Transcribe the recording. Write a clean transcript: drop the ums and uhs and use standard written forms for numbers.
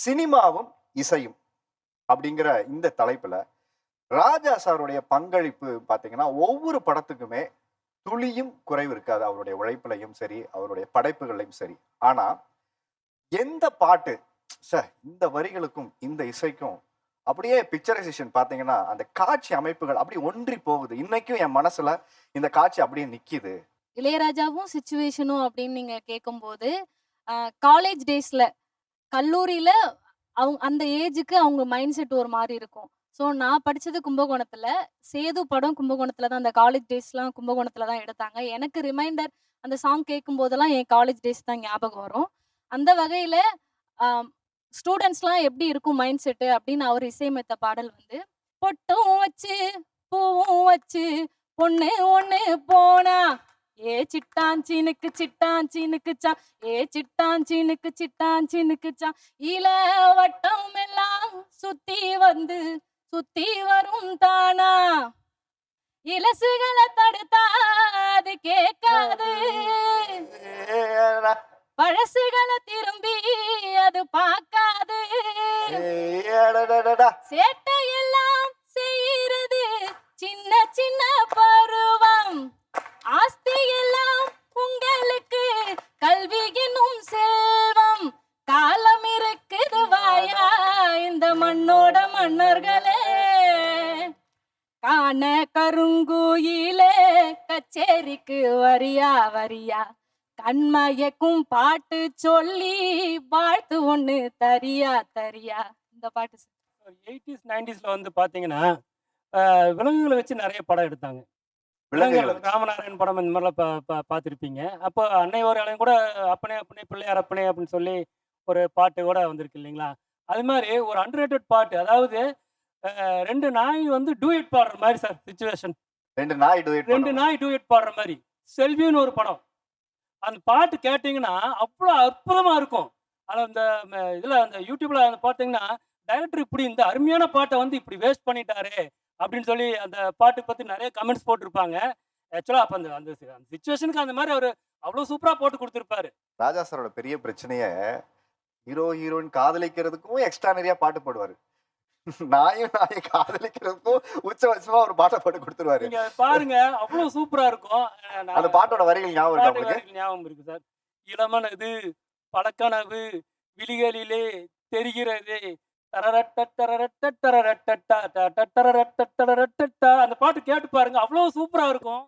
சினிமாவும் இசையும் அப்படிங்கிற இந்த தலைப்புல ராஜா சாருடைய பங்களிப்பு பாத்தீங்கன்னா ஒவ்வொரு படத்துக்குமே துளியும் குறைவு இருக்காது. அவருடைய உழைப்புலையும் சரி, அவருடைய படைப்புகளையும் சரி. ஆனா எந்த பாட்டு இந்த வரிகளுக்கும் இந்த இசைக்கும் அப்படியே பிக்சரைசேஷன் பாத்தீங்கன்னா அந்த காட்சி அமைப்புகள் அப்படி ஒன்றி போகுது. இன்னைக்கும் என் மனசுல இந்த காட்சி அப்படியே நிக்குது. இளையராஜாவும் சிச்சுவேஷனும் அப்படின்னு நீங்க கேட்கும்போது காலேஜ் டேஸ்ல கல்லூரியில அவங்க அந்த ஏஜுக்கு அவங்க மைண்ட் செட் ஒரு மாதிரி இருக்கும். ஸோ நான் படிச்சது கும்பகோணத்துல. சேது படம் கும்பகோணத்துல தான். அந்த காலேஜ் டேஸ்லாம் கும்பகோணத்துல தான் எடுத்தாங்க. எனக்கு ரிமைண்டர் அந்த சாங் கேட்கும்போதெல்லாம் என் காலேஜ் டேஸ் தான் ஞாபகம் வரும். அந்த வகையில ஸ்டூடெண்ட்ஸ்லாம் எப்படி இருக்கும் மைண்ட் செட்டு அப்படின்னு அவர் இசையமைத்த பாடல் வந்து பொட்டும் வச்சு பூவும் வச்சு பொண்ணு ஒண்ணு போனா ஏ சிட்டான் சீனுக்குச்சான் ஏ சிட்டான் சீனுக்குச்சான் இல வட்டம் எல்லாம் சுத்தி வரும் தானா இலசுகளை தடுத்தா அது கேட்காது பழசுகளை திரும்பி அது பார்க்காது சேட்டையெல்லாம் செய்யறது சின்ன சின்ன பருவம் ஆஸ்தி எல்லாம் உங்களுக்கு கல்வி என்னும் செல்வம் காலம் இருக்குது வாயா இந்த மண்ணோட மன்னர்களே காண கருங்குயிலே கச்சேரிக்கு வரியா கண்மயக்கும் பாட்டு சொல்லி வாழ்த்து ஒண்ணு தரியா இந்த பாட்டு 80s 90sல வந்து பாத்தீங்கன்னா விலங்குகளை வச்சு நிறைய படம் எடுத்தாங்க. ராமநாராயண் படம் இந்த மாதிரிலாம் பார்த்துருப்பீங்க. அப்போ அன்னை ஒரு ஆளையும் கூட அப்பனே அப்பனே பிள்ளையார் அப்பனே அப்படின்னு சொல்லி ஒரு பாட்டு கூட வந்திருக்கு இல்லைங்களா? அது மாதிரி ஒரு அண்டர்ரேட்டட் பாட்டு, அதாவது 2 நாய் வந்து டூயட் பாடுற மாதிரி சார் சிச்சுவேஷன். 2 நாய் டூயட் பாடுற மாதிரி செல்வின்னு ஒரு படம். அந்த பாட்டு கேட்டிங்கன்னா அவ்வளோ அற்புதமா இருக்கும். ஆனால் அந்த இதில் அந்த யூடியூப்ல அந்த பார்த்தீங்கன்னா டைரக்டர் இப்படி இந்த அருமையான பாட்டை வந்து இப்படி வேஸ்ட் பண்ணிட்டாரு அப்படின்னு சொல்லி அந்த பாட்டு பற்றி நிறைய கமெண்ட்ஸ் போட்டிருப்பாங்க. ஆக்சுவலாக அப்போ அந்த அந்த சிச்சுவேஷனுக்கு அந்த மாதிரி அவர் அவ்வளோ சூப்பராக போட்டு கொடுத்துருப்பாரு. ராஜா சாரோட பெரிய பிரச்சனைய ஹீரோயின் காதலிக்கிறதுக்கும் எக்ஸ்ட்ரா நிறைய பாட்டு போடுவாரு. நாயை காதலிக்கிறதுக்கும் உச்சபட்சமா ஒரு பாட்டை போட்டு கொடுத்துருவாரு. நீங்க பாருங்க, அவ்வளவு சூப்பரா இருக்கும். அந்த பாட்டோட வரிகள் ஞாபகம் இருக்கு சார். இளமனது பழக்கனவு விழிகளிலே தெரிகிறது அந்த பாட்டு கேட்டு பாருங்க, அவ்வளவு சூப்பரா இருக்கும்.